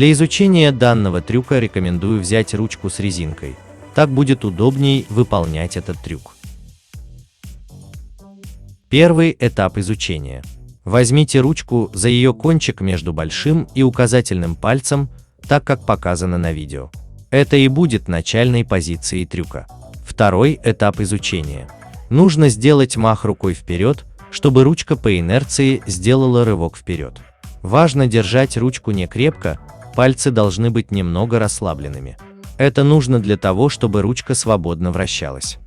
Для изучения данного трюка рекомендую взять ручку с резинкой. Так будет удобней выполнять этот трюк. Первый этап изучения. Возьмите ручку за ее кончик между большим и указательным пальцем, так как показано на видео. Это и будет начальной позицией трюка. Второй этап изучения. Нужно сделать мах рукой вперед, чтобы ручка по инерции сделала рывок вперед. Важно держать ручку не крепко, пальцы должны быть немного расслабленными. Это нужно для того, чтобы ручка свободно вращалась.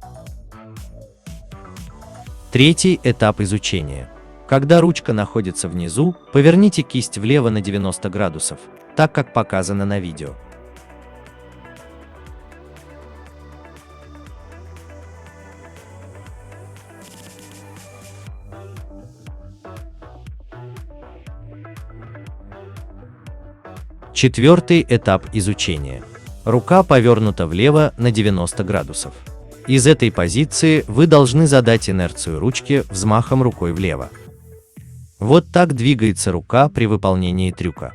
Третий этап изучения. Когда ручка находится внизу, поверните кисть влево на 90 градусов, так как показано на видео. Четвертый этап изучения. Рука повернута влево на 90 градусов. Из этой позиции вы должны задать инерцию ручки взмахом рукой влево. Вот так двигается рука при выполнении трюка.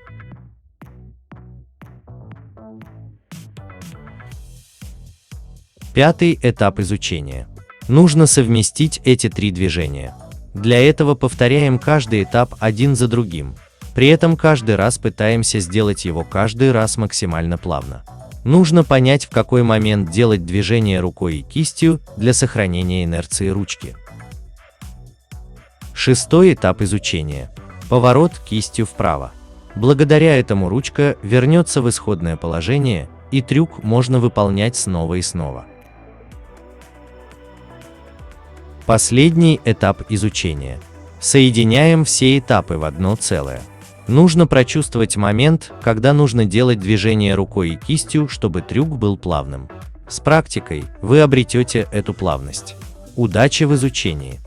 Пятый этап изучения. Нужно совместить эти три движения. Для этого повторяем каждый этап один за другим. При этом каждый раз пытаемся сделать его каждый раз максимально плавно. Нужно понять, в какой момент делать движение рукой и кистью для сохранения инерции ручки. Шестой этап изучения. Поворот кистью вправо. Благодаря этому ручка вернется в исходное положение, и трюк можно выполнять снова и снова. Последний этап изучения. Соединяем все этапы в одно целое. Нужно прочувствовать момент, когда нужно делать движение рукой и кистью, чтобы трюк был плавным. С практикой вы обретете эту плавность. Удачи в изучении!